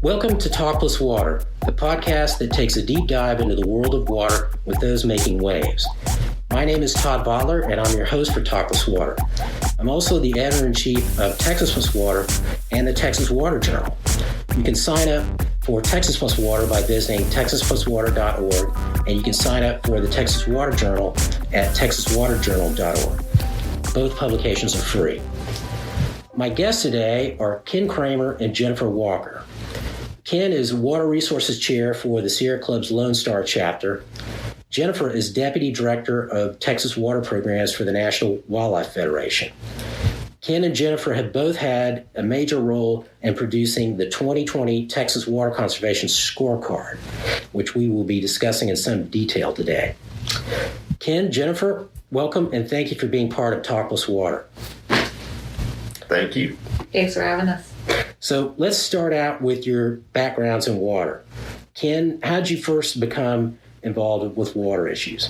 Welcome to Talk+Water, the podcast that takes a deep dive into the world of water with those making waves. My name is Todd Votteler, and I'm your host for Talk+Water. I'm also the editor-in-chief of Texas+Water and the Texas Water Journal. You can sign up for Texas+Water by visiting texas+water.org, and you can sign up for the Texas Water Journal at texaswaterjournal.org. Both publications are free. My guests today are Ken Kramer and Jennifer Walker. Ken is Water Resources Chair for the Sierra Club's Lone Star chapter. Jennifer is Deputy Director of Texas Water Programs for the National Wildlife Federation. Ken and Jennifer have both had a major role in producing the 2020 Texas Water Conservation Scorecard, which we will be discussing in some detail today. Ken, Jennifer, welcome and thank you for being part of Talk+Water. Thank you. Thanks for having us. So let's start out with your backgrounds in water. Ken, how did you first become involved with water issues?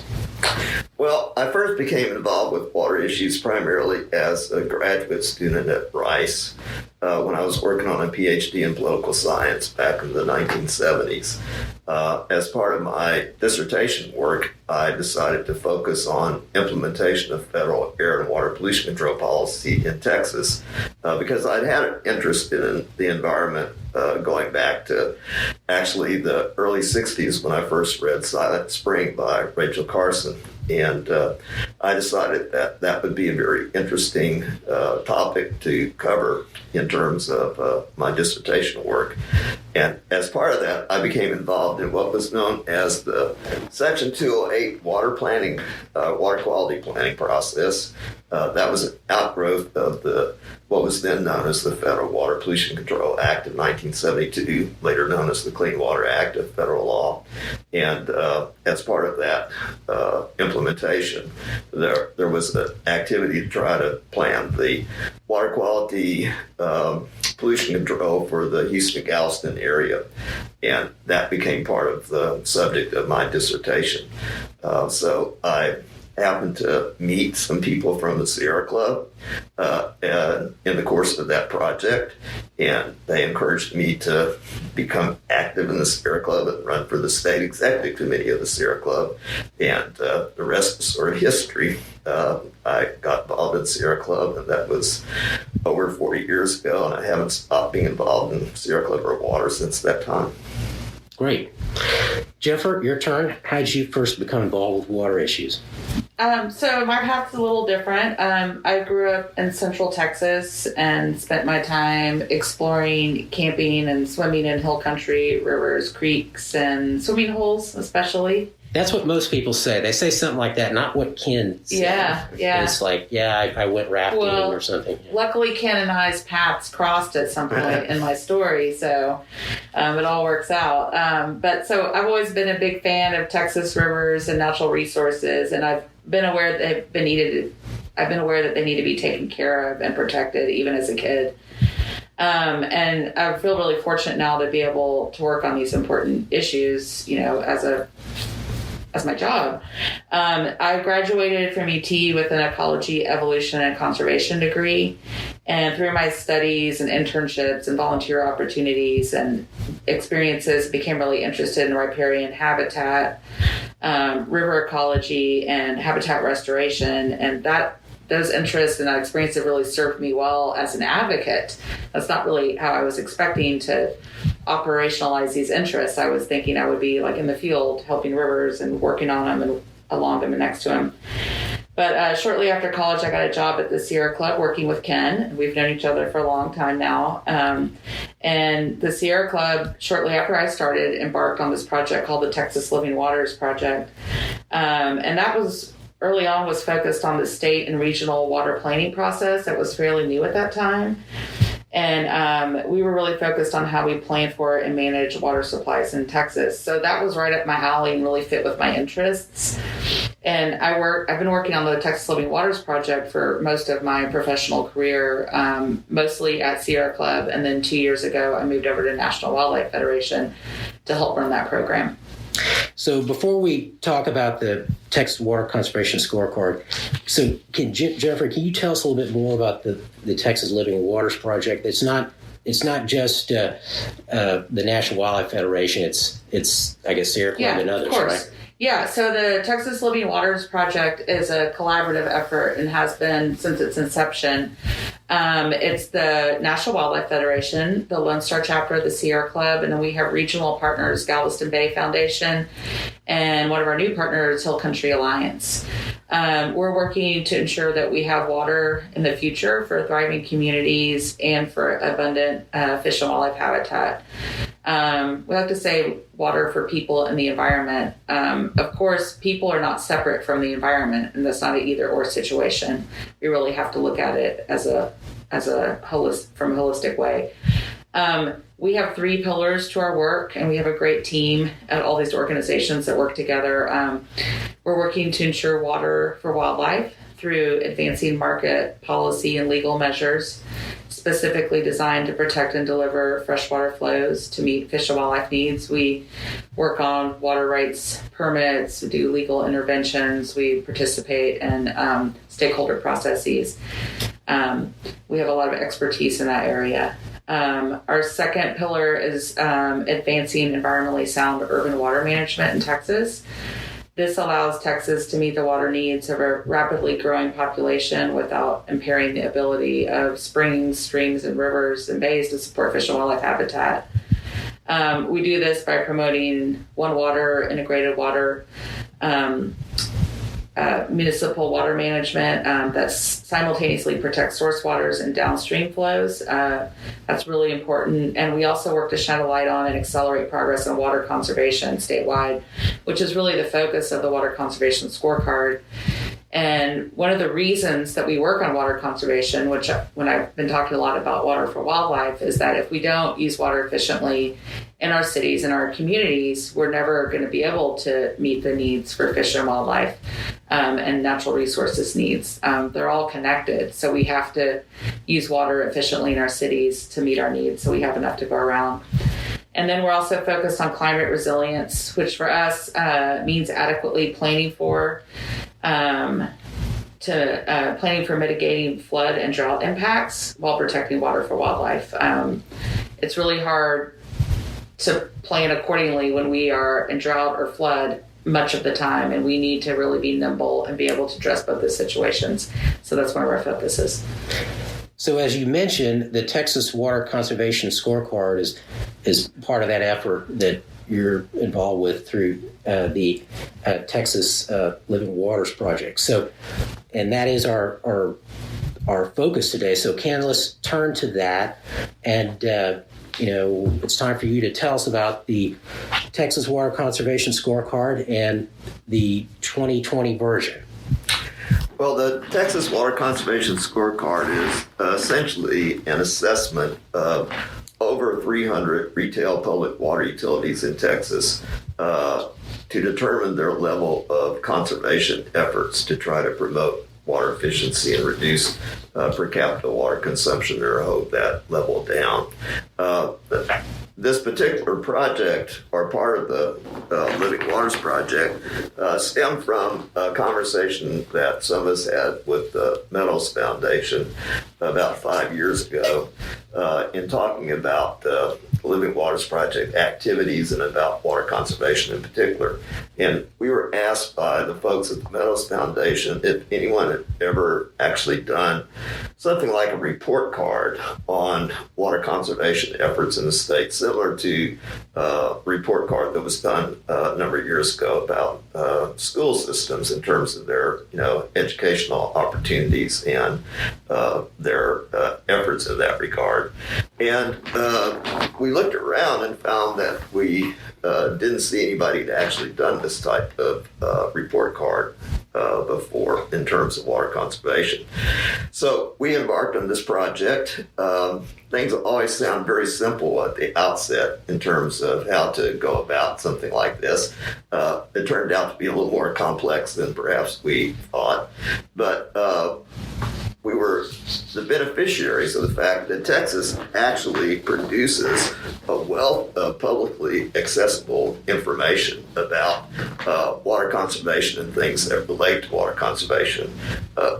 Well, I first became involved with water issues primarily as a graduate student at Rice when I was working on a Ph.D. in political science back in the 1970s. As part of my dissertation work, I decided to focus on implementation of federal air and water pollution control policy in Texas because I'd had an interest in the environment going back to actually the early 60s when I first read Silent Spring by Rachel Carson. And I decided that that would be a very interesting topic to cover in terms of my dissertation work. And as part of that, I became involved in what was known as the Section 208 water planning, water quality planning process. That was an outgrowth of what was then known as the Federal Water Pollution Control Act of 1972, later known as the Clean Water Act of federal law. And as part of that implementation, there was an activity to try to plan the water quality pollution control for the Houston-Galveston area. And that became part of the subject of my dissertation. So I happened to meet some people from the Sierra Club in the course of that project, and they encouraged me to become active in the Sierra Club and run for the state executive committee of the Sierra Club, and the rest is sort of history. I got involved in Sierra Club, and that was over 40 years ago, and I haven't stopped being involved in Sierra Club or water since that time. Great. Jennifer, your turn. How did you first become involved with water issues? So my path's a little different. I grew up in Central Texas and spent my time exploring, camping, and swimming in hill country, rivers, creeks, and swimming holes, especially. That's what most people say. They say something like that, not what Ken said. Yeah. It's like, I went rafting or something. Luckily, Ken and I's paths crossed at some point in my story, so it all works out. But so I've always been a big fan of Texas rivers and natural resources, and I've been aware that I've been aware that they need to be taken care of and protected, even as a kid. And I feel really fortunate now to be able to work on these important issues, as my job. I graduated from UT with an ecology, evolution, and conservation degree. And through my studies and internships and volunteer opportunities and experiences, became really interested in riparian habitat, river ecology, and habitat restoration. And those interests and that experience have really served me well as an advocate. That's not really how I was expecting to operationalize these interests. I was thinking I would be like in the field helping rivers and working on them and along them and next to them. But shortly after college, I got a job at the Sierra Club working with Ken. We've known each other for a long time now. And the Sierra Club, shortly after I started, embarked on this project called the Texas Living Waters Project. And that was early on was focused on the state and regional water planning process that was fairly new at that time. And we were really focused on how we plan for and manage water supplies in Texas. So that was right up my alley and really fit with my interests. And I've been working on the Texas Living Waters Project for most of my professional career, mostly at Sierra Club. And then 2 years ago, I moved over to National Wildlife Federation to help run that program. So before we talk about the Texas Water Conservation Scorecard, so Jennifer, can you tell us a little bit more about the Texas Living Waters Project? It's not it's not just the National Wildlife Federation. It's I guess Sierra Club and others, right? Yeah, so the Texas Living Waters Project is a collaborative effort and has been since its inception. It's the National Wildlife Federation, the Lone Star chapter of the Sierra Club, and then we have regional partners, Galveston Bay Foundation, and one of our new partners, Hill Country Alliance. We're working to ensure that we have water in the future for thriving communities and for abundant fish and wildlife habitat. We like to say water for people and the environment. Of course, people are not separate from the environment, and that's not an either-or situation. We really have to look at it as a holistic way. We have 3 pillars to our work, and we have a great team at all these organizations that work together. We're working to ensure water for wildlife through advancing market policy and legal measures specifically designed to protect and deliver freshwater flows to meet fish and wildlife needs. We work on water rights permits, we do legal interventions, we participate in stakeholder processes. We have a lot of expertise in that area. Our second pillar is advancing environmentally sound urban water management in Texas. This allows Texas to meet the water needs of a rapidly growing population without impairing the ability of springs, streams, and rivers and bays to support fish and wildlife habitat. We do this by promoting One Water, integrated water, municipal water management that simultaneously protects source waters and downstream flows. That's really important. And we also work to shine a light on and accelerate progress on water conservation statewide, which is really the focus of the Water Conservation Scorecard. And one of the reasons that we work on water conservation, which when I've been talking a lot about water for wildlife, is that if we don't use water efficiently in our cities and our communities, we're never going to be able to meet the needs for fish and wildlife and natural resources needs. They're all connected. So we have to use water efficiently in our cities to meet our needs so we have enough to go around. And then we're also focused on climate resilience, which for us means adequately planning for mitigating flood and drought impacts while protecting water for wildlife. It's really hard to plan accordingly when we are in drought or flood much of the time, and we need to really be nimble and be able to address both those situations. So that's one of our focuses. So as you mentioned, the Texas Water Conservation Scorecard is part of that effort that you're involved with through the Texas Living Waters Project. So, and that is our focus today. So, Ken, let's turn to that, and it's time for you to tell us about the Texas Water Conservation Scorecard and the 2020 version. Well, the Texas Water Conservation Scorecard is essentially an assessment of over 300 retail public water utilities in Texas to determine their level of conservation efforts to try to promote water efficiency and reduce per capita water consumption or hold that level down. This particular project, or part of the Living Waters Project, stemmed from a conversation that some of us had with the Meadows Foundation about 5 years ago in talking about the Living Waters Project activities and about water conservation in particular. And we were asked by the folks at the Meadows Foundation if anyone had ever actually done something like a report card on water conservation efforts in the state, similar to a report card that was done a number of years ago about school systems in terms of their educational opportunities and their efforts in that regard. And we looked around and found that we didn't see anybody that actually done this type of report card before in terms of water conservation. So we embarked on this project. Things always sound very simple at the outset in terms of how to go about something like this. It turned out to be a little more complex than perhaps we thought. But the beneficiaries of the fact that Texas actually produces a wealth of publicly accessible information about water conservation and things that relate to water conservation.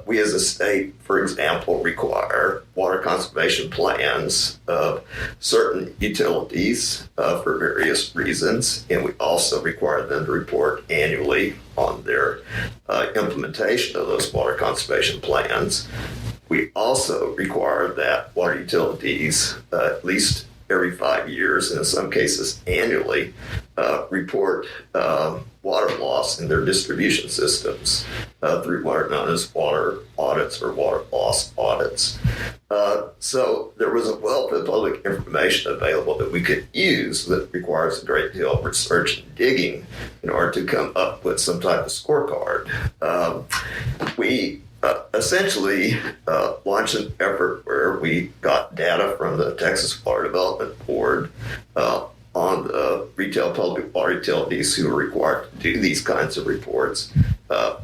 We as a state, for example, require water conservation plans of certain utilities for various reasons, and we also require them to report annually on their implementation of those water conservation plans. We also require that water utilities, at least every 5 years, and in some cases annually, report water loss in their distribution systems through what are known as water audits or water loss audits. So there was a wealth of public information available that we could use that requires a great deal of research and digging in order to come up with some type of scorecard. We essentially launched an effort where we got data from the Texas Water Development Board on the retail public water utilities who are required to do these kinds of reports.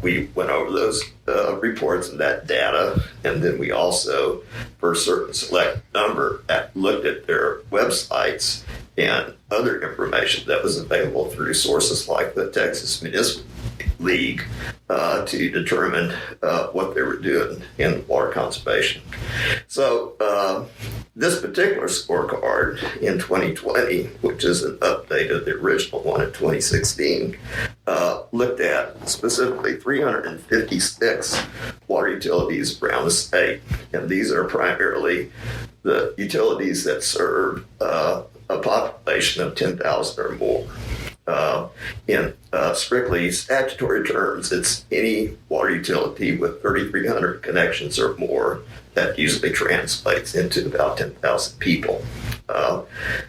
We went over those reports and that data, and then we also, for a certain select number, looked at their websites and other information that was available through sources like the Texas Municipal League to determine what they were doing in water conservation. So this particular scorecard in 2020, which is an update of the original one in 2016, looked at specifically 356 water utilities around the state. And these are primarily the utilities that serve a population of 10,000 or more. In strictly statutory terms, it's any water utility with 3,300 connections or more. That usually translates into about 10,000 people.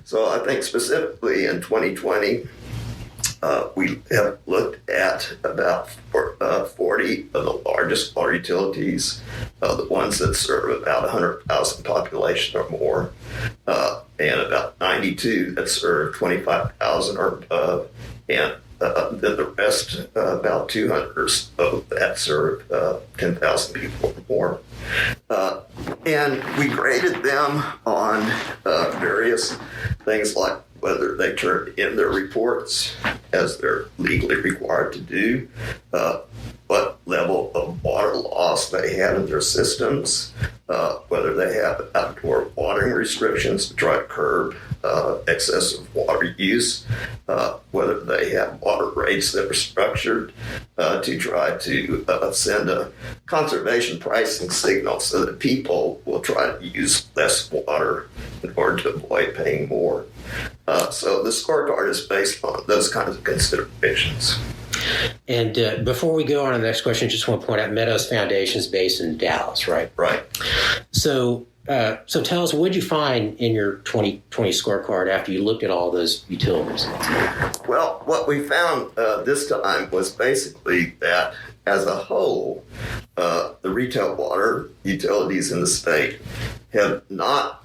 So I think specifically in 2020, we have looked at about 40 of the largest water utilities, the ones that serve about 100,000 population or more, and about 92 that serve 25,000 or above, and then the rest, about 200 or so that serve 10,000 people or more. And we graded them on various things like whether they turned in their reports as they're legally required to do, what level of water loss they had in their systems, whether they have outdoor watering restrictions to try to curb excessive water use, whether they have water rates that are structured to try to send a conservation pricing signal so that people will try to use less water in order to avoid paying more. So the scorecard is based on those kinds of considerations. And before we go on to the next question, I just want to point out Meadows Foundation is based in Dallas, right? Right. So tell us, what did you find in your 2020 scorecard after you looked at all those utilities? Well, what we found this time was basically that as a whole, the retail water utilities in the state have not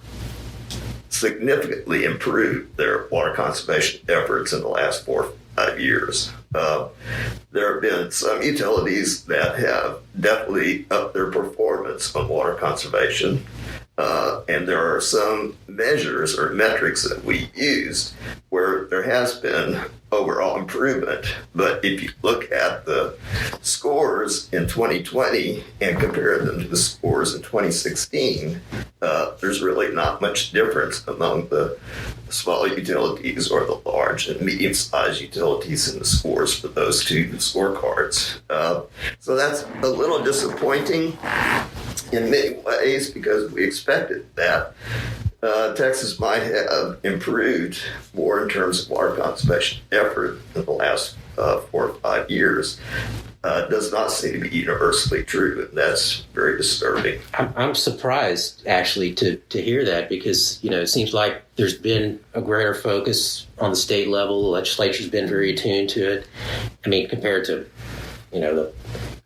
significantly improved their water conservation efforts in the last 4 or 5 years. There have been some utilities that have definitely upped their performance on water conservation. And there are some measures or metrics that we used where there has been overall improvement. But if you look at the scores in 2020 and compare them to the scores in 2016, there's really not much difference among the small utilities or the large and medium-sized utilities in the scores for those two scorecards. So that's a little disappointing in many ways because we expected that Texas might have improved more in terms of water conservation effort in the last 4 or 5 years. Does not seem to be universally true, and that's very disturbing. I'm surprised, actually, to hear that because, it seems like there's been a greater focus on the state level. The legislature's been very attuned to it. I mean, compared to, the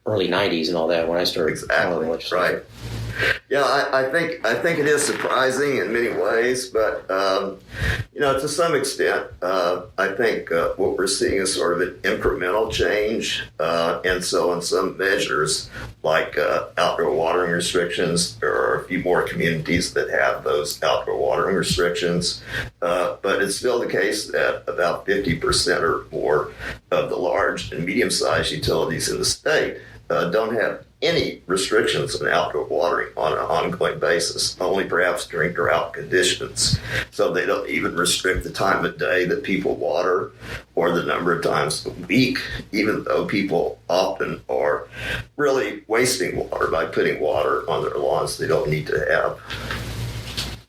early 90s and all that when I started following the legislature. Right. Yeah, I think it is surprising in many ways, but to some extent, I think what we're seeing is sort of an incremental change, and so on some measures like outdoor watering restrictions, there are a few more communities that have those outdoor watering restrictions, but it's still the case that about 50% or more of the large and medium-sized utilities in the state don't have any restrictions on outdoor watering on an ongoing basis, only perhaps during drought conditions. So they don't even restrict the time of day that people water or the number of times a week, even though people often are really wasting water by putting water on their lawns they don't need to have.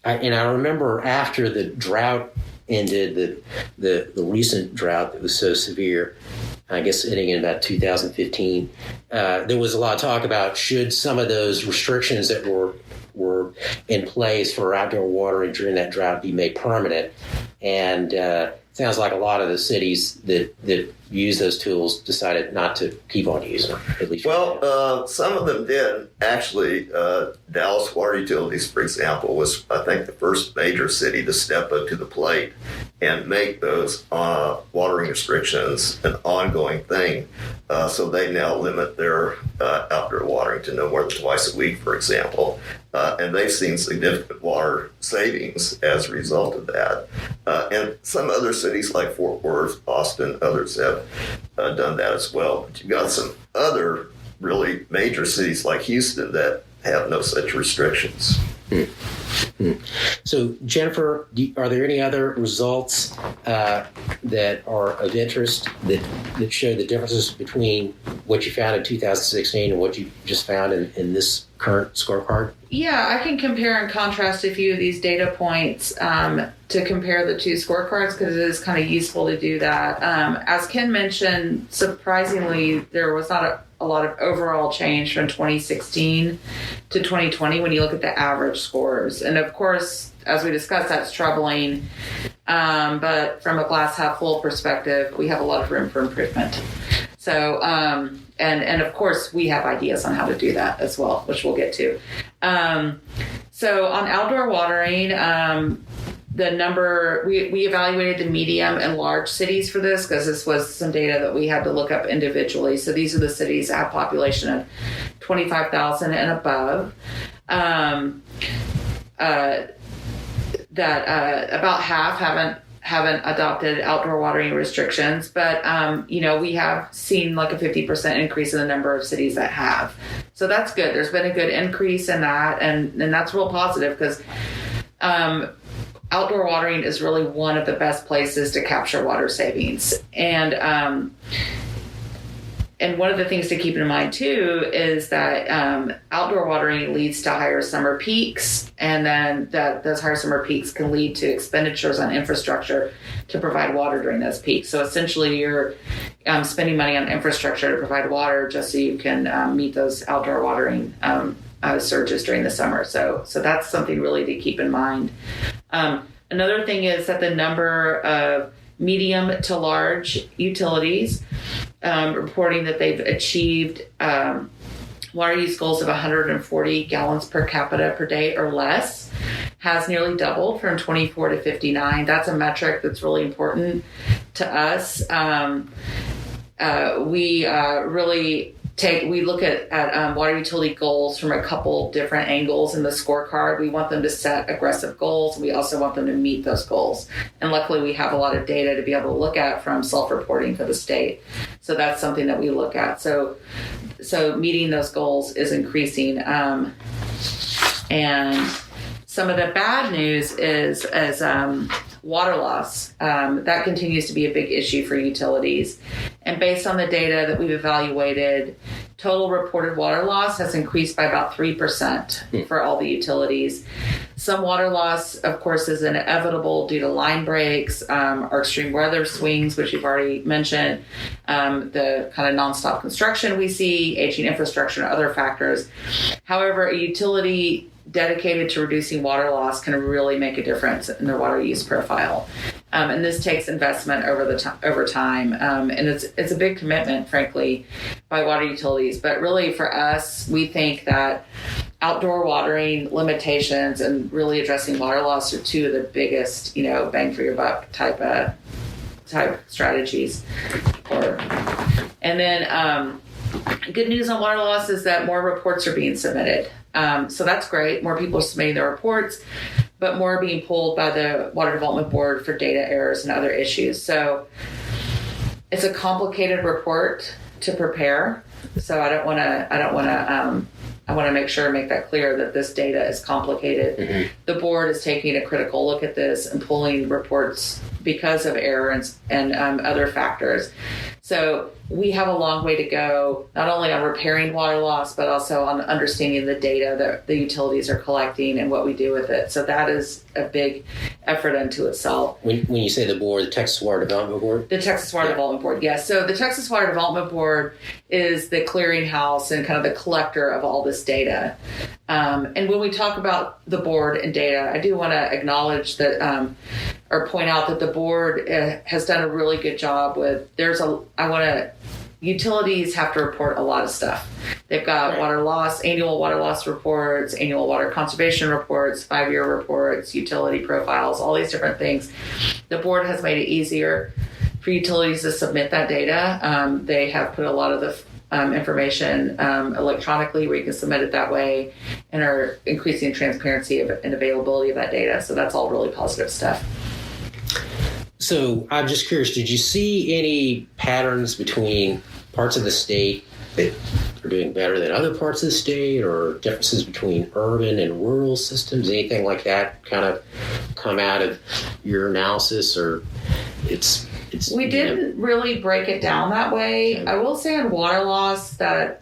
I remember after the drought ended, the recent drought that was so severe, I guess hitting in about 2015, there was a lot of talk about should some of those restrictions that were in place for outdoor watering during that drought be made permanent. And sounds like a lot of the cities that use those tools decided not to keep on using them, at least. Well, some of them did. Actually, Dallas Water Utilities, for example, was, I think, the first major city to step up to the plate and make those watering restrictions an ongoing thing. So they now limit their outdoor watering to no more than twice a week, for example. And they've seen significant water savings as a result of that. And some other cities like Fort Worth, Austin, others have done that as well. But you've got some other really major cities like Houston that have no such restrictions. So, Jennifer, are there any other results that are of interest that show the differences between what you found in 2016 and what you just found in this current scorecard? Yeah, I can compare and contrast a few of these data points to compare the two scorecards because it is kind of useful to do that. As Ken mentioned, surprisingly, there was not a lot of overall change from 2016 to 2020 when you look at the average scores. And of course, as we discussed, that's troubling. But from a glass half full perspective, we have a lot of room for improvement. So, and of course, we have ideas on how to do that as well, which we'll get to. So on outdoor watering, the number, we evaluated the medium and large cities for this because this was some data that we had to look up individually. So these are the cities that have population of 25,000 and above. About half haven't adopted outdoor watering restrictions, but we have seen like a 50% increase in the number of cities that have. So that's good. There's been a good increase in that, and that's real positive because outdoor watering is really one of the best places to capture water savings. And one of the things to keep in mind, too, is that outdoor watering leads to higher summer peaks, and then those higher summer peaks can lead to expenditures on infrastructure to provide water during those peaks. So essentially, you're spending money on infrastructure to provide water just so you can meet those outdoor watering surges during the summer. So that's something really to keep in mind. Another thing is that the number of medium to large utilities reporting that they've achieved water use goals of 140 gallons per capita per day or less has nearly doubled from 24 to 59. That's a metric that's really important to us. We look at water utility goals from a couple different angles in the scorecard. We want them to set aggressive goals. We also want them to meet those goals. And luckily, we have a lot of data to be able to look at from self-reporting for the state. So that's something that we look at. So meeting those goals is increasing. And some of the bad news is water loss. That continues to be a big issue for utilities. And based on the data that we've evaluated, total reported water loss has increased by about 3% for all the utilities. Some water loss, of course, is inevitable due to line breaks or extreme weather swings, which you've already mentioned, the kind of nonstop construction we see, aging infrastructure, and other factors. However, a utility dedicated to reducing water loss can really make a difference in their water use profile. And this takes investment over time. And it's a big commitment, frankly, by water utilities. But really for us, we think that outdoor watering limitations and really addressing water loss are two of the biggest, bang for your buck type strategies. And then good news on water loss is that more reports are being submitted. So that's great. More people are submitting their reports, but more are being pulled by the Water Development Board for data errors and other issues. So it's a complicated report to prepare. So I want to make sure and make that clear that this data is complicated. Mm-hmm. The board is taking a critical look at this and pulling reports because of error and other factors. So we have a long way to go, not only on repairing water loss, but also on understanding the data that the utilities are collecting and what we do with it. So that is a big effort unto itself. When you say the board, the Texas Water Development Board? The Texas Water Development Board, yes. So the Texas Water Development Board is the clearinghouse and kind of the collector of all this data. And when we talk about the board and data, I do want to acknowledge that or point out that the board has done a really good job with, utilities have to report a lot of stuff. They've got water loss, annual water loss reports, annual water conservation reports, 5-year reports, utility profiles, all these different things. The board has made it easier for utilities to submit that data. They have put a lot of the information electronically where you can submit it that way and are increasing transparency and availability of that data. So that's all really positive stuff. So I'm just curious, did you see any patterns between parts of the state that are doing better than other parts of the state, or differences between urban and rural systems, anything like that kind of come out of your analysis? Or we didn't really break it down that way. Okay. I will say on water loss that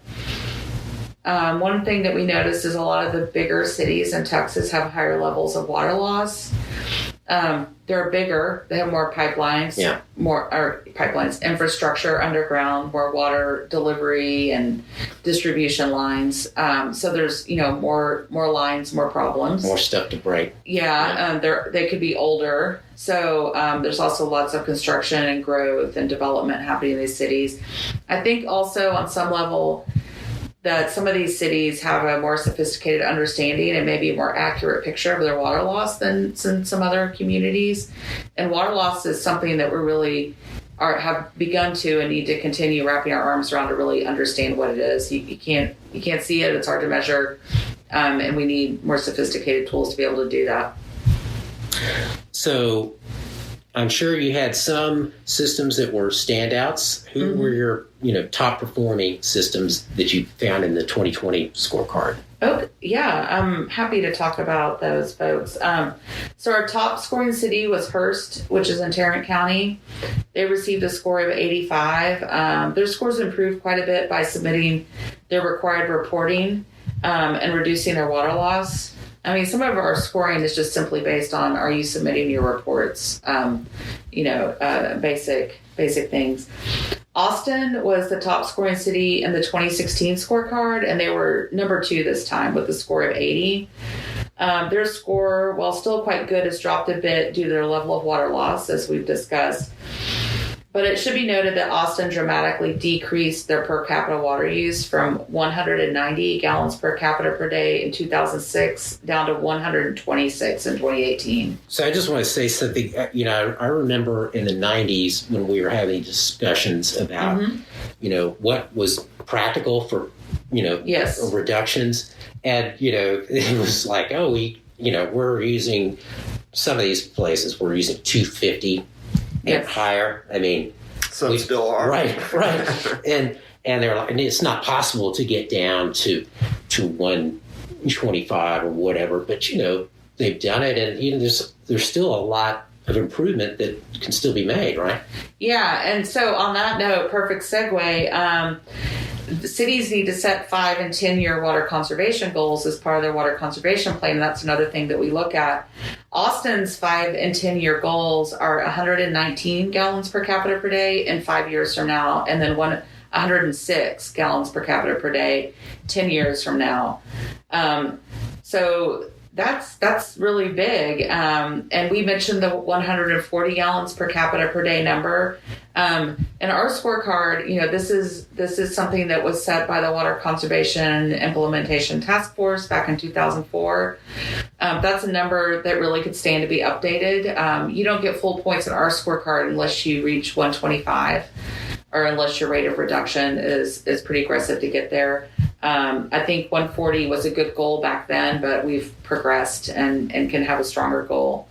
one thing that we noticed is a lot of the bigger cities in Texas have higher levels of water loss. They're bigger. They have more pipelines, infrastructure underground, more water delivery and distribution lines. So there's, more lines, more problems, more stuff to break. They could be older. So there's also lots of construction and growth and development happening in these cities. I think also on some level that some of these cities have a more sophisticated understanding and maybe a more accurate picture of their water loss than some other communities. And water loss is something that we really have begun to and need to continue wrapping our arms around to really understand what it is. You can't see it. It's hard to measure. And we need more sophisticated tools to be able to do that. So I'm sure you had some systems that were standouts. Who were your, top performing systems that you found in the 2020 scorecard? Oh, yeah. I'm happy to talk about those folks. So our top scoring city was Hearst, which is in Tarrant County. They received a score of 85. Their scores improved quite a bit by submitting their required reporting and reducing their water loss. I mean, some of our scoring is just simply based on, are you submitting your reports? Basic things. Austin was the top scoring city in the 2016 scorecard, and they were number 2 this time with a score of 80. Their score, while still quite good, has dropped a bit due to their level of water loss, as we've discussed. But it should be noted that Austin dramatically decreased their per capita water use from 190 gallons per capita per day in 2006 down to 126 in 2018. So I just want to say something. I remember in the 90s when we were having discussions about, what was practical for, reductions. And, it was like, we're using some of these places, we're using 250 and higher. I mean, some still are. Right. and they're like, and it's not possible to get down to 125 or whatever, but they've done it, and there's still a lot of improvement that can still be made, right? Yeah, and so on that note, perfect segue. The cities need to set 5 and 10-year water conservation goals as part of their water conservation plan. And that's another thing that we look at. Austin's 5 and 10-year goals are 119 gallons per capita per day in 5 years from now, and then 106 gallons per capita per day 10 years from now. So that's really big. And we mentioned the 140 gallons per capita per day number. In our scorecard, this is something that was set by the Water Conservation Implementation Task Force back in 2004. That's a number that really could stand to be updated. You don't get full points in our scorecard unless you reach 125. or unless your rate of reduction is pretty aggressive to get there. I think 140 was a good goal back then, but we've progressed and can have a stronger goal.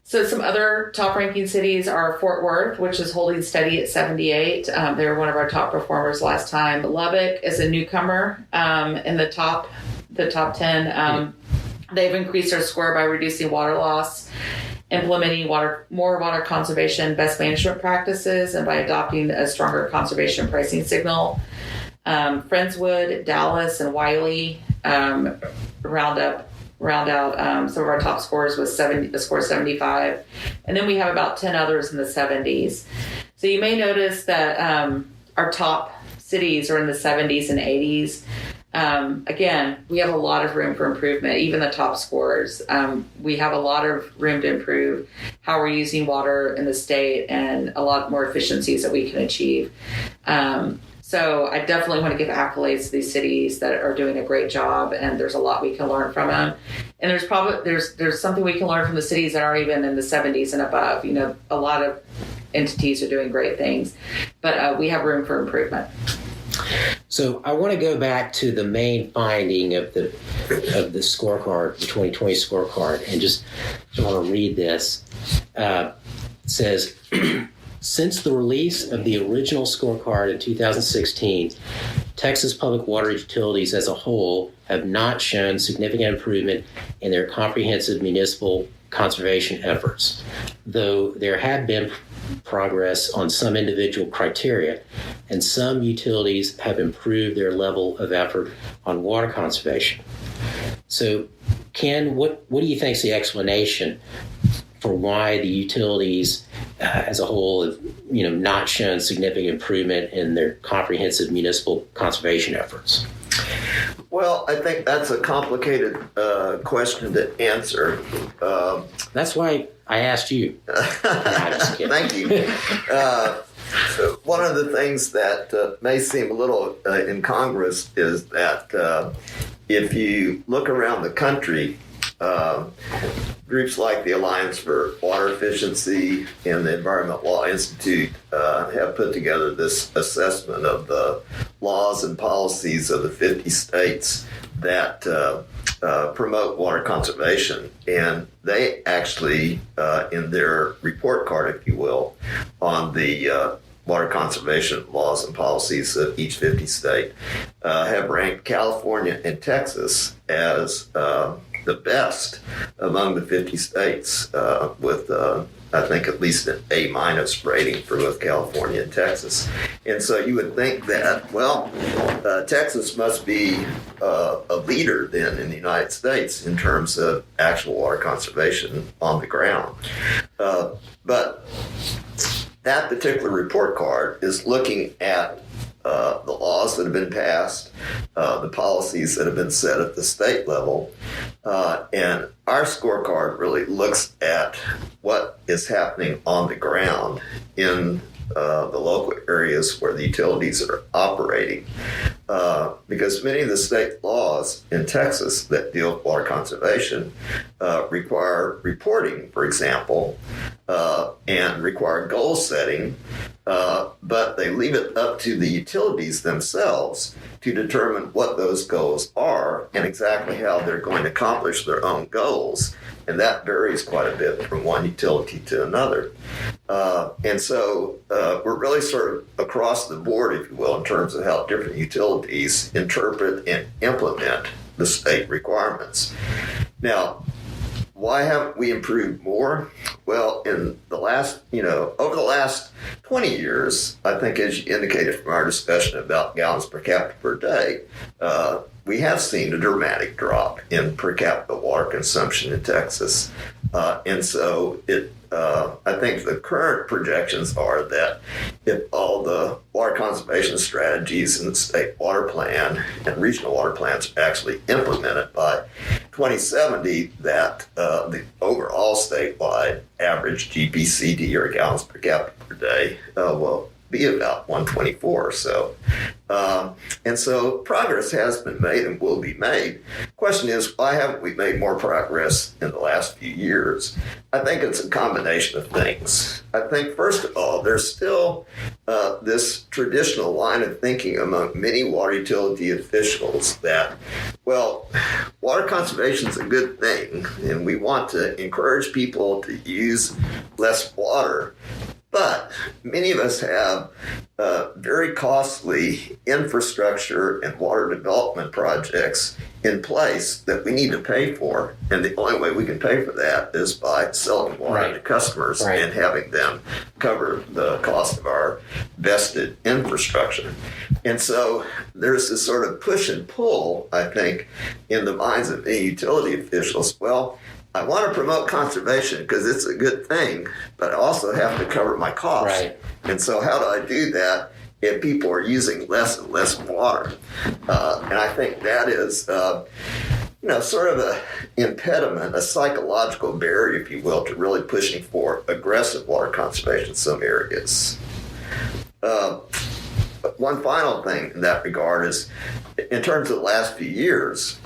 So some other top ranking cities are Fort Worth, which is holding steady at 78. They were one of our top performers last time. Lubbock is a newcomer in the top 10. They've increased their score by reducing water loss, implementing more water conservation best management practices, and by adopting a stronger conservation pricing signal. Friendswood, Dallas, and Wiley round out some of our top scores with a score of 75. And then we have about 10 others in the 70s. So you may notice that our top cities are in the 70s and 80s. Again, we have a lot of room for improvement, even the top scorers. We have a lot of room to improve how we're using water in the state and a lot more efficiencies that we can achieve. So I definitely want to give accolades to these cities that are doing a great job, and there's a lot we can learn from them. And there's something we can learn from the cities that are even in the 70s and above. You know, a lot of entities are doing great things, but we have room for improvement. So I want to go back to the main finding of the scorecard, the 2020 scorecard, and just want to read this. It says, since the release of the original scorecard in 2016, Texas public water utilities as a whole have not shown significant improvement in their comprehensive municipal conservation efforts, though there have been progress on some individual criteria, and some utilities have improved their level of effort on water conservation. So, Ken, what do you think is the explanation for why the utilities as a whole have, not shown significant improvement in their comprehensive municipal conservation efforts? Well, I think that's a complicated question to answer. That's why I asked you. Thank you. One of the things that may seem a little incongruous is that if you look around the country, groups like the Alliance for Water Efficiency and the Environmental Law Institute have put together this assessment of the laws and policies of the 50 states that promote water conservation. And they actually, in their report card, if you will, on the water conservation laws and policies of each 50 state, have ranked California and Texas as the best among the 50 states, with I think at least an A- rating for both California and Texas. And so you would think that, Texas must be a leader then in the United States in terms of actual water conservation on the ground. But that particular report card is looking at the laws that have been passed, the policies that have been set at the state level, and our scorecard really looks at what is happening on the ground in the local areas where the utilities are operating, because many of the state laws in Texas that deal with water conservation require reporting, for example, and require goal setting, but they leave it up to the utilities themselves to determine what those goals are and exactly how they're going to accomplish their own goals. And that varies quite a bit from one utility to another. And so we're really sort of across the board, if you will, in terms of how different utilities interpret and implement the state requirements. Now, why haven't we improved more? Well, in the last, over the last 20 years, I think as you indicated from our discussion about gallons per capita per day, we have seen a dramatic drop in per capita water consumption in Texas. And so I think the current projections are that if all the water conservation strategies in the state water plan and regional water plans are actually implemented by 2070, that the overall statewide average GPCD, or gallons per capita per day, will be about 124 or so. And so progress has been made and will be made. Question is, why haven't we made more progress in the last few years? I think it's a combination of things. I think, first of all, there's still this traditional line of thinking among many water utility officials that, well, water conservation is a good thing, and we want to encourage people to use less water. But many of us have very costly infrastructure and water development projects in place that we need to pay for. And the only way we can pay for that is by selling water to customers and having them cover the cost of our vested infrastructure. And so there's this sort of push and pull, I think, in the minds of many utility officials. Well, I want to promote conservation because it's a good thing, but I also have to cover my costs. Right. And so how do I do that if people are using less and less water? And I think that is, sort of an impediment, a psychological barrier, if you will, to really pushing for aggressive water conservation in some areas. One final thing in that regard is, in terms of the last few years,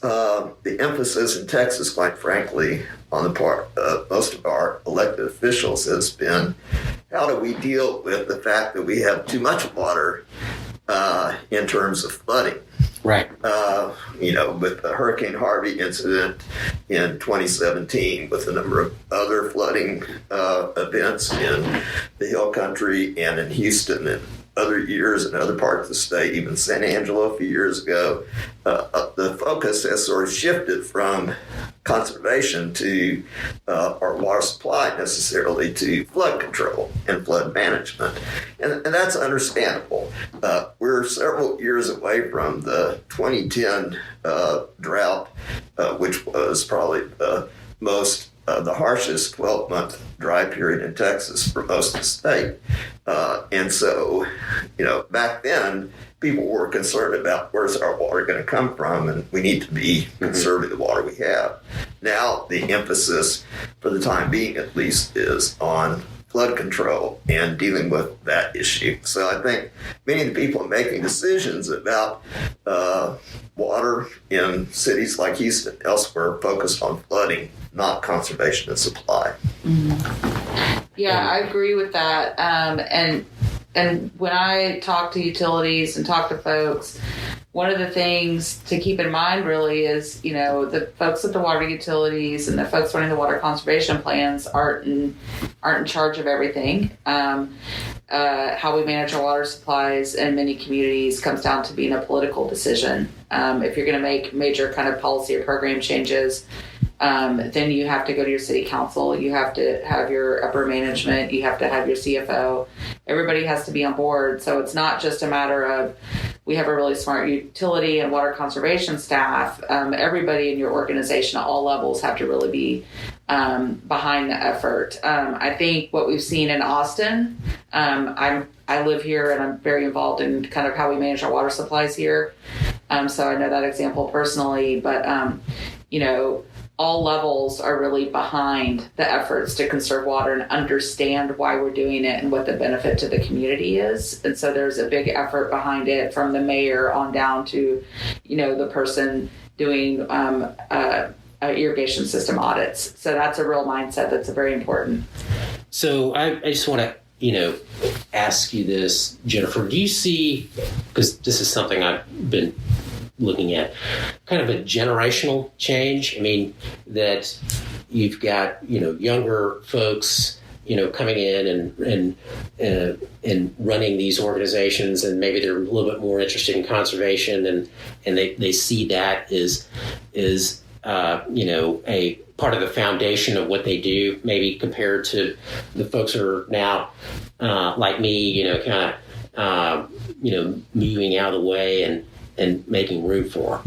the emphasis in Texas, quite frankly, on the part of most of our elected officials has been, how do we deal with the fact that we have too much water in terms of flooding? Right. With the Hurricane Harvey incident in 2017, with a number of other flooding events in the Hill Country and in Houston and other years in other parts of the state, even San Angelo a few years ago, the focus has sort of shifted from conservation to our water supply necessarily to flood control and flood management. And that's understandable. We're several years away from the 2010 drought, which was probably the harshest 12-month dry period in Texas for most of the state. And so, back then, people were concerned about where's our water going to come from, and we need to be conserving the water we have. Now, the emphasis, for the time being at least, is on flood control and dealing with that issue. So I think many of the people making decisions about water in cities like Houston and elsewhere focused on flooding, not conservation and supply. Mm-hmm. Yeah, I agree with that. And when I talk to utilities and talk to folks, one of the things to keep in mind really is, the folks at the water utilities and the folks running the water conservation plans aren't in charge of everything. How we manage our water supplies in many communities comes down to being a political decision. If you're going to make major kind of policy or program changes, then you have to go to your city council. You have to have your upper management. You have to have your CFO. Everybody has to be on board. So it's not just a matter of, we have a really smart utility and water conservation staff. Everybody in your organization at all levels have to really be behind the effort. I think what we've seen in Austin, I live here and I'm very involved in kind of how we manage our water supplies here. So I know that example personally, but all levels are really behind the efforts to conserve water and understand why we're doing it and what the benefit to the community is. And so there's a big effort behind it from the mayor on down to, the person doing irrigation system audits. So that's a real mindset that's very important. So I just want to, ask you this, Jennifer. Do you see, because this is something I've been looking at, kind of a generational change? I mean, that you've got, younger folks, coming in and running these organizations, and maybe they're a little bit more interested in conservation, and they see that is a part of the foundation of what they do, maybe compared to the folks who are now like me, kind of moving out of the way and making room for.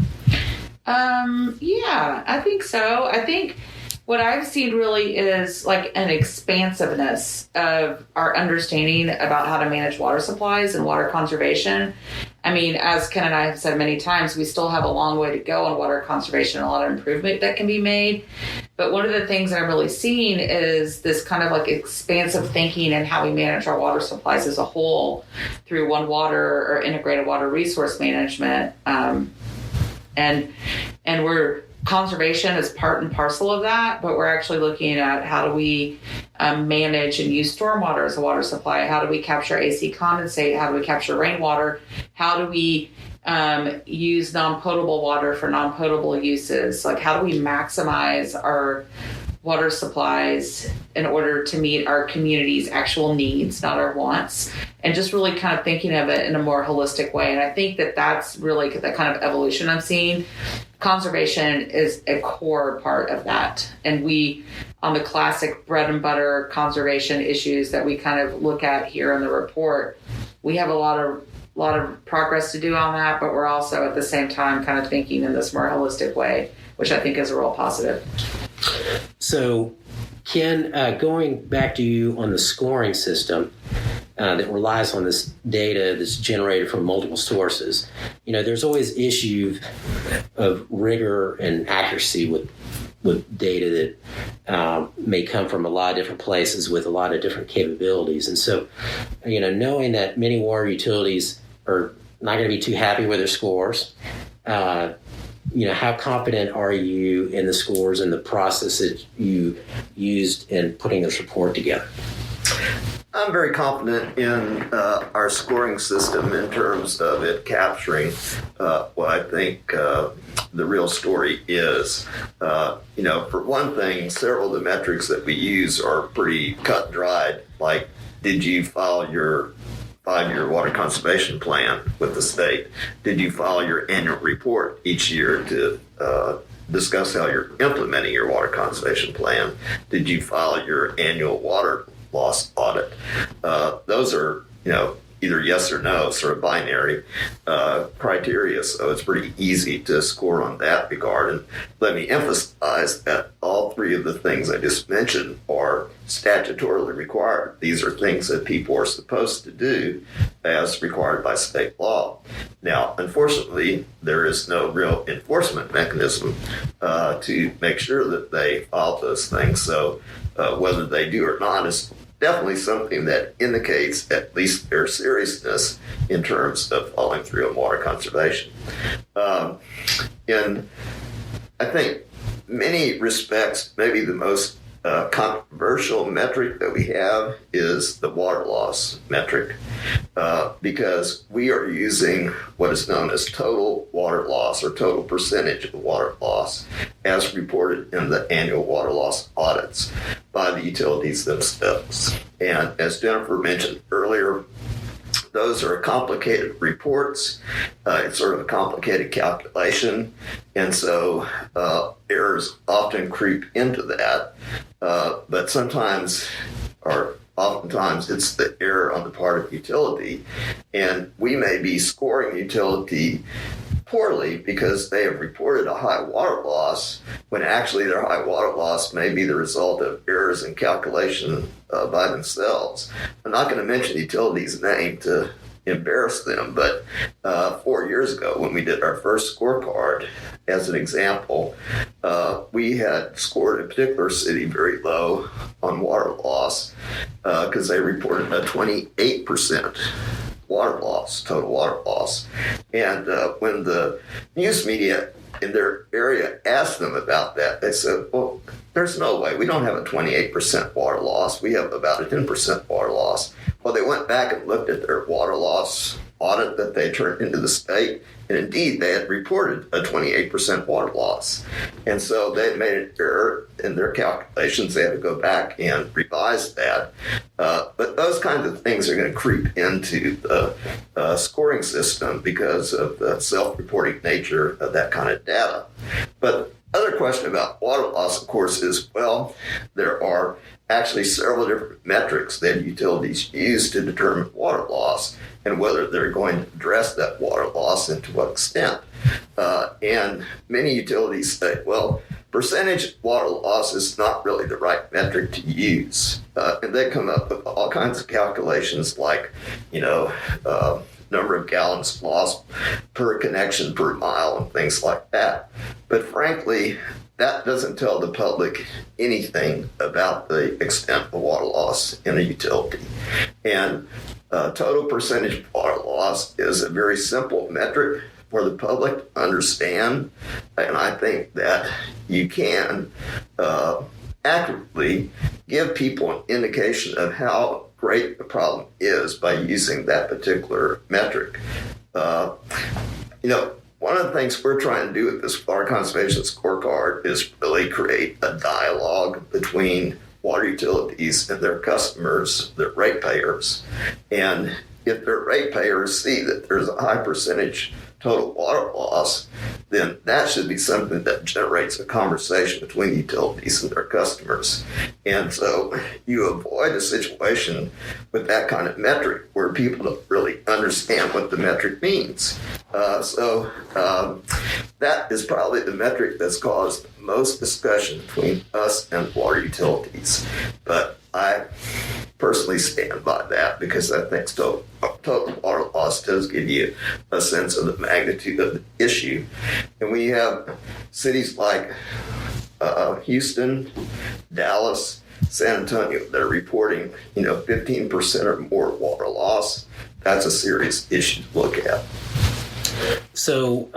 Yeah, I think so. I think what I've seen really is like an expansiveness of our understanding about how to manage water supplies and water conservation. I mean, as Ken and I have said many times, we still have a long way to go on water conservation, a lot of improvement that can be made. But one of the things that I'm really seeing is this kind of like expansive thinking and how we manage our water supplies as a whole through One Water or integrated water resource management. And we're conservation is part and parcel of that, but we're actually looking at how do we manage and use stormwater as a water supply? How do we capture AC condensate? How do we capture rainwater? How do we use non-potable water for non-potable uses? Like, how do we maximize our water supplies in order to meet our community's actual needs, not our wants, and just really kind of thinking of it in a more holistic way. And I think that that's really the kind of evolution I'm seeing. Conservation is a core part of that. And we, on the classic bread and butter conservation issues that we kind of look at here in the report, we have a lot of progress to do on that, but we're also at the same time kind of thinking in this more holistic way, which I think is a real positive. So, Ken, going back to you on the scoring system that relies on this data that's generated from multiple sources, there's always issue of rigor and accuracy with data that may come from a lot of different places with a lot of different capabilities. And so, knowing that many water utilities are not going to be too happy with their scores, how confident are you in the scores and the process that you used in putting this report together? I'm very confident in our scoring system in terms of it capturing what I think the real story is. For one thing, several of the metrics that we use are pretty cut and dried. Like, did you file your 5-year water conservation plan with the state? Did you file your annual report each year to discuss how you're implementing your water conservation plan? Did you file your annual water loss audit? Those are, either yes or no, sort of binary criteria. So it's pretty easy to score on that regard. And let me emphasize that all three of the things I just mentioned are statutorily required. These are things that people are supposed to do as required by state law. Now, unfortunately, there is no real enforcement mechanism to make sure that they follow those things. So whether they do or not is definitely something that indicates at least their seriousness in terms of following through on water conservation. In, I think, many respects, maybe the most controversial metric that we have is the water loss metric, because we are using what is known as total water loss or total percentage of water loss as reported in the annual water loss audits by the utilities themselves. And as Jennifer mentioned earlier, those are complicated reports. It's sort of a complicated calculation. And so errors often creep into that. But sometimes, or oftentimes, it's the error on the part of utility. And we may be scoring utility poorly because they have reported a high water loss when actually their high water loss may be the result of errors in calculation by themselves. I'm not going to mention the utility's name to embarrass them, but 4 years ago when we did our first scorecard, as an example, we had scored a particular city very low on water loss because they reported a 28% water loss, total water loss. And when the news media in their area asked them about that, they said, well, there's no way. We don't have a 28% water loss. We have about a 10% water loss. Well, they went back and looked at their water loss audit that they turned into the state, and indeed they had reported a 28% water loss. And so they made an error in their calculations. They had to go back and revise that. But those kinds of things are going to creep into the scoring system because of the self-reporting nature of that kind of data. But other question about water loss, of course, is, well, there are actually several different metrics that utilities use to determine water loss and whether they're going to address that water loss and to what extent. And many utilities say, well, percentage water loss is not really the right metric to use. And they come up with all kinds of calculations like, number of gallons lost per connection per mile and things like that. But frankly, that doesn't tell the public anything about the extent of water loss in a utility. And total percentage water loss is a very simple metric for the public to understand. And I think that you can accurately give people an indication of how great the problem is by using that particular metric. One of the things we're trying to do with this Water Conservation Scorecard is really create a dialogue between water utilities and their customers, their ratepayers. And if their ratepayers see that there's a high percentage total water loss, then that should be something that generates a conversation between utilities and their customers. And so you avoid a situation with that kind of metric where people don't really understand what the metric means. So that is probably the metric that's caused most discussion between us and water utilities. But I personally stand by that because I think total water loss does give you a sense of the magnitude of the issue. And when you have cities like Houston, Dallas, San Antonio that are reporting, 15% or more water loss, that's a serious issue to look at. So,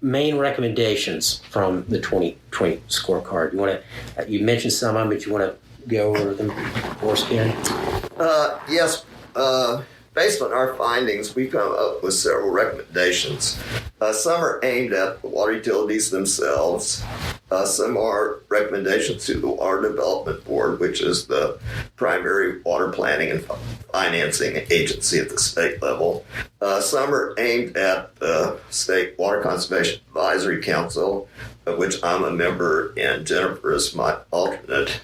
main recommendations from the 2020 scorecard. You mentioned some of them, but you want to go over them for us, Ken? Yes. Based on our findings, we come up with several recommendations. Some are aimed at the water utilities themselves. Some are recommendations to the Water Development Board, which is the primary water planning and financing agency at the state level. Some are aimed at the State Water Conservation Advisory Council, of which I'm a member and Jennifer is my alternate.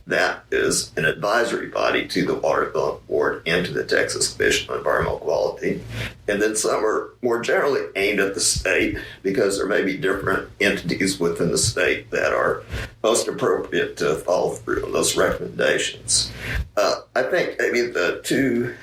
That is an advisory body to the Water Development Board and to the Texas Commission on Environmental Quality. And then some are more generally aimed at the state because there may be different entities within the state that are most appropriate to follow through on those recommendations. I think maybe the two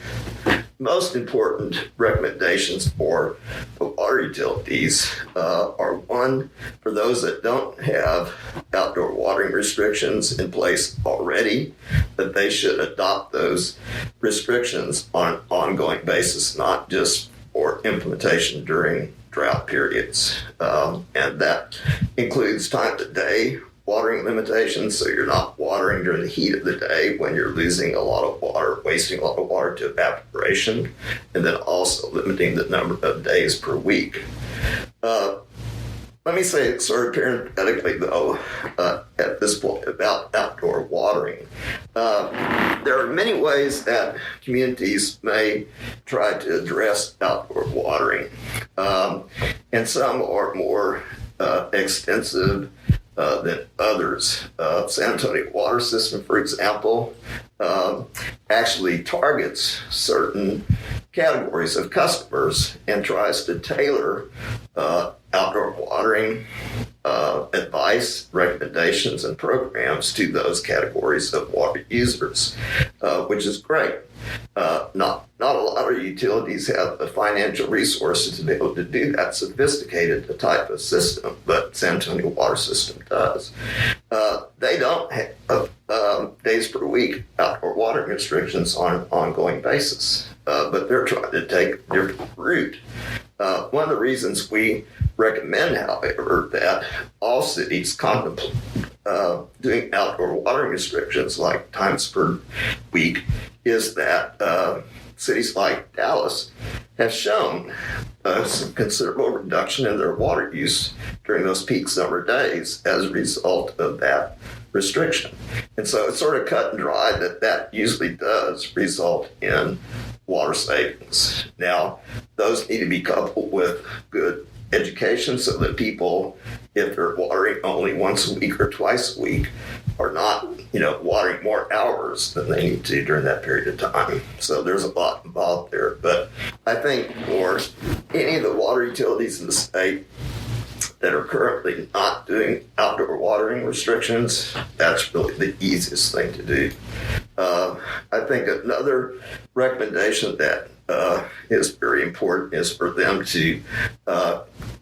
most important recommendations for the water utilities are one, for those that don't have outdoor watering restrictions in place already, that they should adopt those restrictions on an ongoing basis, not just for implementation during drought periods. And that includes time of day watering limitations, so you're not watering during the heat of the day when you're losing a lot of water, wasting a lot of water to evaporation, and then also limiting the number of days per week. Let me say sort of parenthetically, though, at this point about outdoor watering. There are many ways that communities may try to address outdoor watering, and some are more extensive than others. San Antonio Water System, for example, actually targets certain categories of customers and tries to tailor outdoor watering advice, recommendations, and programs to those categories of water users, which is great. Not a lot of utilities have the financial resources to be able to do that sophisticated type of system, but San Antonio Water System does. They don't have days per week outdoor watering restrictions on an ongoing basis, but they're trying to take a different route. One of the reasons we recommend, however, that all cities contemplate doing outdoor watering restrictions like times per week is that cities like Dallas have shown some considerable reduction in their water use during those peak summer days as a result of that restriction. And so it's sort of cut and dry that usually does result in water savings. Now, those need to be coupled with good education so that people, if they're watering only once a week or twice a week, are not, watering more hours than they need to during that period of time. So there's a lot involved there. But I think for any of the water utilities in the state, that are currently not doing outdoor watering restrictions, that's really the easiest thing to do. I think another recommendation that is very important is for them to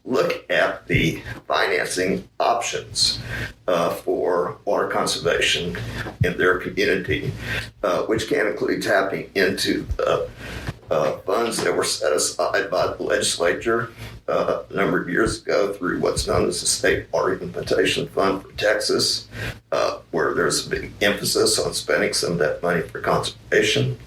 look at the financing options for water conservation in their community, which can include tapping into the funds that were set aside by the legislature a number of years ago through what's known as the State Water Implementation Fund for Texas, where there's a big emphasis on spending some of that money for conservation.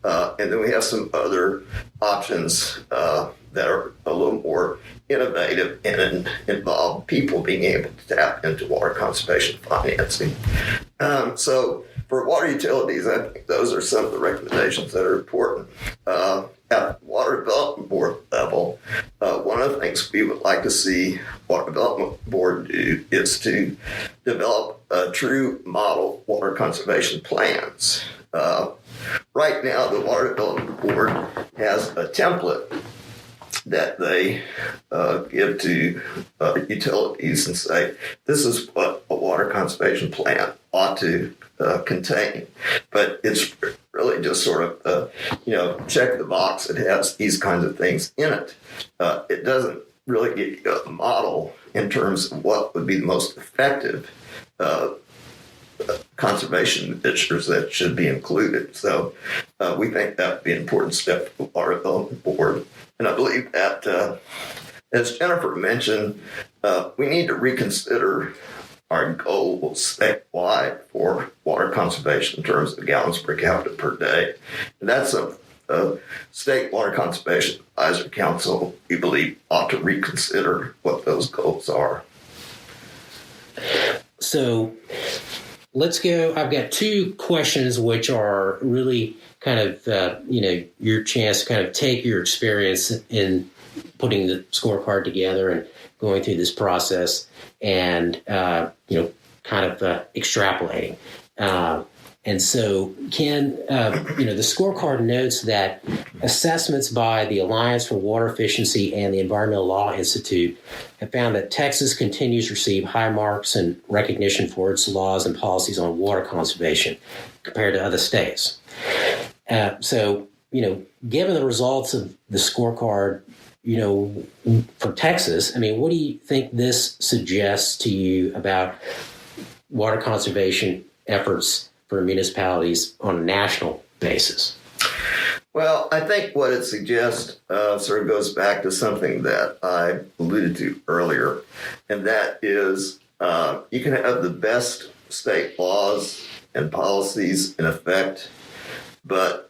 And then we have some other options that are a little more innovative and involve people being able to tap into water conservation financing. So for water utilities, I think those are some of the recommendations that are important. At the Water Development Board level, one of the things we would like to see Water Development Board do is to develop true model water conservation plans. Right now, the Water Development Board has a template that they give to utilities and say, this is what a water conservation plan ought to contain. But it's really just sort of, check the box. It has these kinds of things in it. It doesn't really give you a model in terms of what would be the most effective conservation measures that should be included. So we think that would be an important step for the Water Development Board. And I believe that, as Jennifer mentioned, we need to reconsider our goals statewide for water conservation in terms of gallons per capita per day. And that's a State Water Conservation Advisory Council, we believe, ought to reconsider what those goals are. So let's go. I've got two questions which are really kind of, your chance to kind of take your experience in putting the scorecard together and going through this process and, kind of extrapolating. And so, Ken, the scorecard notes that assessments by the Alliance for Water Efficiency and the Environmental Law Institute have found that Texas continues to receive high marks and recognition for its laws and policies on water conservation compared to other states. So, given the results of the scorecard, for Texas, what do you think this suggests to you about water conservation efforts for municipalities on a national basis? Well, I think what it suggests sort of goes back to something that I alluded to earlier, and that is you can have the best state laws and policies in effect, but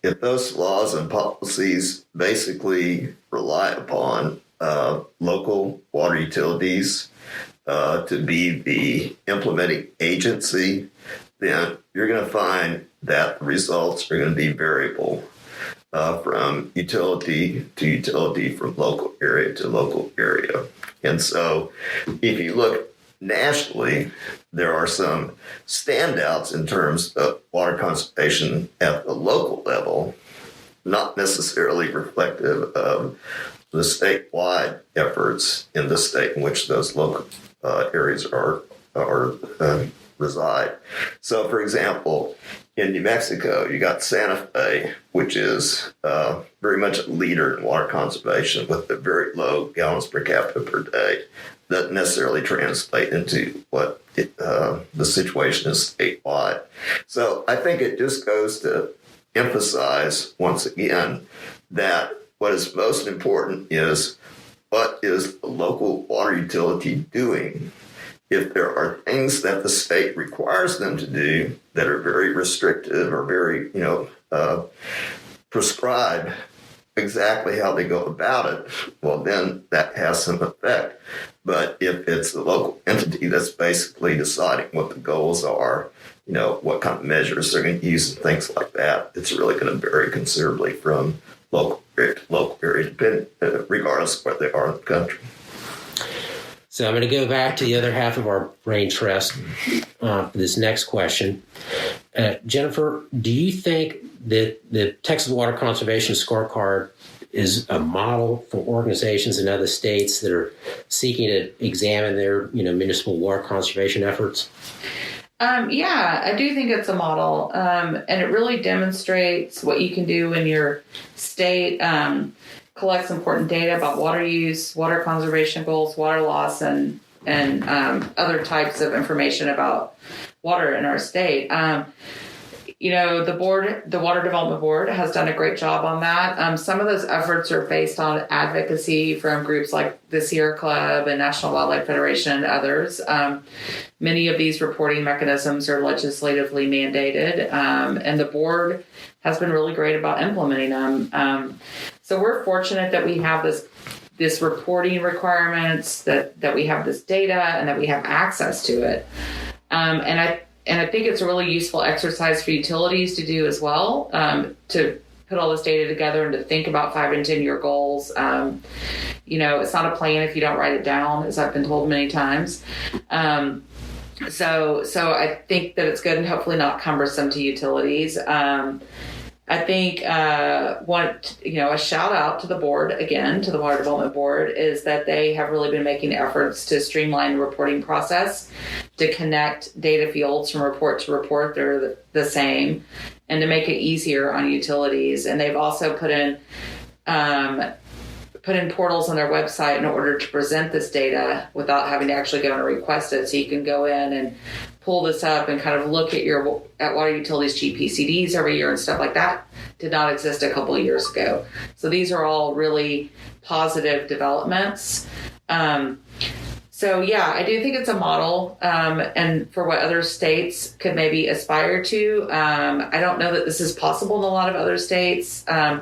if those laws and policies basically rely upon local water utilities to be the implementing agency, then you're going to find that results are going to be variable from utility to utility, from local area to local area. And so if you look nationally, there are some standouts in terms of water conservation at the local level, not necessarily reflective of the statewide efforts in the state in which those local areas are reside. So, for example, in New Mexico, you got Santa Fe, which is very much a leader in water conservation with a very low gallons per capita per day. Doesn't necessarily translate into what the situation is statewide. So I think it just goes to emphasize once again that what is most important is what is the local water utility doing. If there are things that the state requires them to do that are very restrictive or very, prescribed exactly how they go about it, well, then that has some effect. But if it's the local entity that's basically deciding what the goals are, what kind of measures they're going to use and things like that, it's really going to vary considerably from local area to local area, regardless of where they are in the country. So I'm going to go back to the other half of our brain trust for this next question. Jennifer, do you think that the Texas Water Conservation Scorecard is a model for organizations in other states that are seeking to examine their, municipal water conservation efforts? Yeah, I do think it's a model, and it really demonstrates what you can do when your state collects important data about water use, water conservation goals, water loss, and other types of information about water in our state. The Water Development Board has done a great job on that. Some of those efforts are based on advocacy from groups like the Sierra Club and National Wildlife Federation and others. Many of these reporting mechanisms are legislatively mandated, and the board has been really great about implementing them. So we're fortunate that we have this reporting requirements, that we have this data, and that we have access to it. And I think it's a really useful exercise for utilities to do as well, to put all this data together and to think about 5 and 10 year goals. It's not a plan if you don't write it down, as I've been told many times. So I think that it's good and hopefully not cumbersome to utilities. I think a shout out to the board, again, to the Water Development Board, is that they have really been making efforts to streamline the reporting process, to connect data fields from report to report. They're the same, and to make it easier on utilities. And they've also put in portals on their website in order to present this data without having to actually go and request it. So you can go in and pull this up and kind of look at water utilities GPCDs every year and stuff like that. Did not exist a couple of years ago. So these are all really positive developments. So yeah, I do think it's a model, and for what other states could maybe aspire to. I don't know that this is possible in a lot of other states. I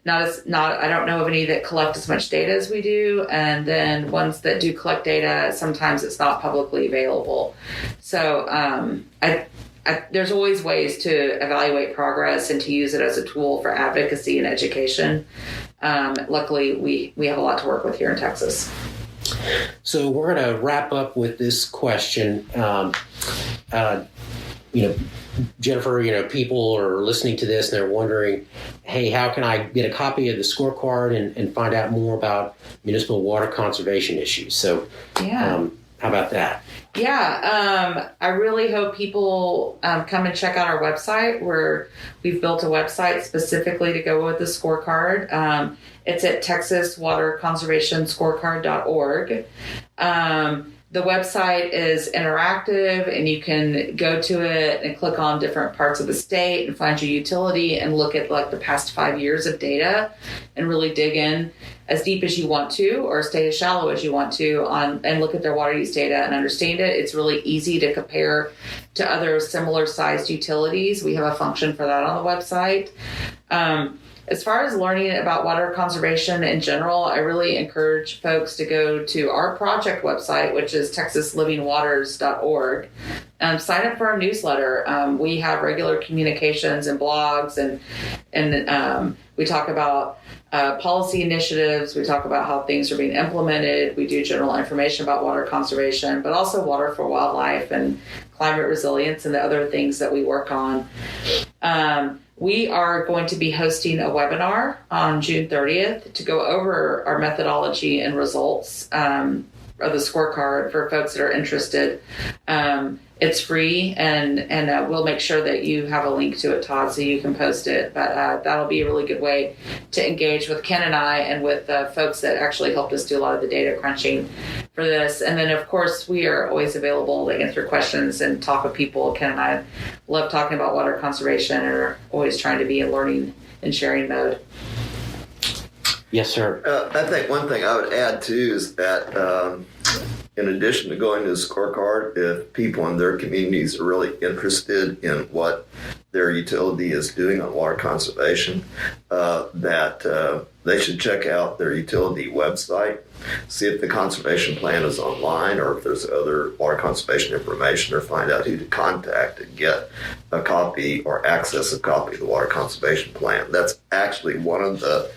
don't know of any that collect as much data as we do, and then ones that do collect data, sometimes it's not publicly available. So there's always ways to evaluate progress and to use it as a tool for advocacy and education. Luckily, we have a lot to work with here in Texas. So we're going to wrap up with this question. Jennifer, people are listening to this and they're wondering, hey, how can I get a copy of the scorecard and find out more about municipal water conservation issues? So how about that? Yeah, I really hope people come and check out our website, where we've built a website specifically to go with the scorecard. It's at texas.water-conservation-scorecard.org. The website is interactive, and you can go to it and click on different parts of the state and find your utility and look at like the past 5 years of data and really dig in as deep as you want to, or stay as shallow as you want to and look at their water use data and understand it. It's really easy to compare to other similar sized utilities. We have a function for that on the website. As far as learning about water conservation in general, I really encourage folks to go to our project website, which is texaslivingwaters.org. Sign up for our newsletter. We have regular communications and blogs, and we talk about policy initiatives. We talk about how things are being implemented. We do general information about water conservation, but also water for wildlife and climate resilience and the other things that we work on. We are going to be hosting a webinar on June 30th to go over our methodology and results of the scorecard for folks that are interested. It's free, and we'll make sure that you have a link to it, Todd, so you can post it. But that'll be a really good way to engage with Ken and I and with folks that actually helped us do a lot of the data crunching for this. And then, of course, we are always available to answer questions and talk with people. Ken and I love talking about water conservation and are always trying to be in learning and sharing mode. Yes, sir. I think one thing I would add, too, is that in addition to going to the scorecard, if people in their communities are really interested in what their utility is doing on water conservation, that they should check out their utility website, see if the conservation plan is online or if there's other water conservation information, or find out who to contact to get a copy or access a copy of the water conservation plan. That's actually one of the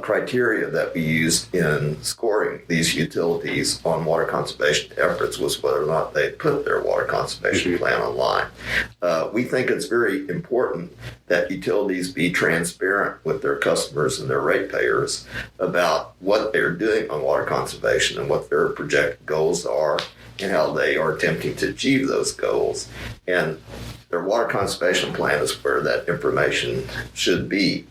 criteria that we used in scoring these utilities on water conservation efforts was whether or not they put their water conservation plan online. We think it's very important that utilities be transparent with their customers and their ratepayers about what they're doing on water conservation and what their projected goals are and how they are attempting to achieve those goals. And their water conservation plan is where that information should be.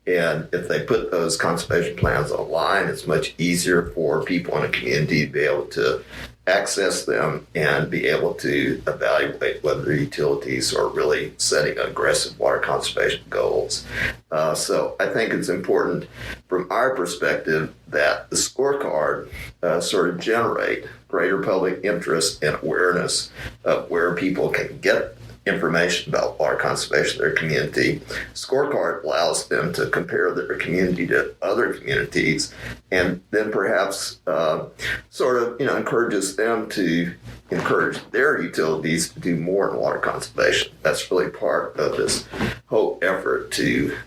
And if they put those conservation plans online, it's much easier for people in a community to be able to access them and be able to evaluate whether utilities are really setting aggressive water conservation goals. So I think it's important from our perspective that the scorecard sort of generate greater public interest and awareness of where people can get information about water conservation in their community. Scorecard allows them to compare their community to other communities, and then perhaps encourages them to encourage their utilities to do more in water conservation. That's really part of this whole effort to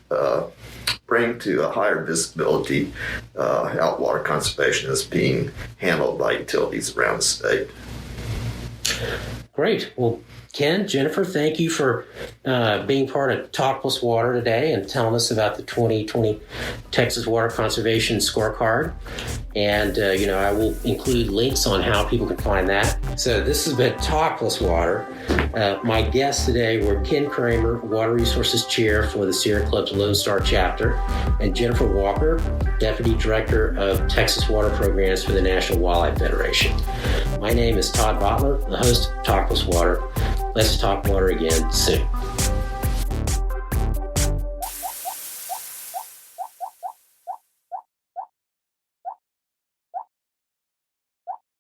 bring to a higher visibility how water conservation is being handled by utilities around the state. Great. Well, Ken, Jennifer, thank you for being part of Talk+Water today and telling us about the 2020 Texas Water Conservation Scorecard. And, I will include links on how people can find that. So this has been Talk+Water. My guests today were Ken Kramer, Water Resources Chair for the Sierra Club's Lone Star Chapter, and Jennifer Walker, Deputy Director of Texas Water Programs for the National Wildlife Federation. My name is Todd Votteler, the host of Talk+Water. Let's talk water again soon.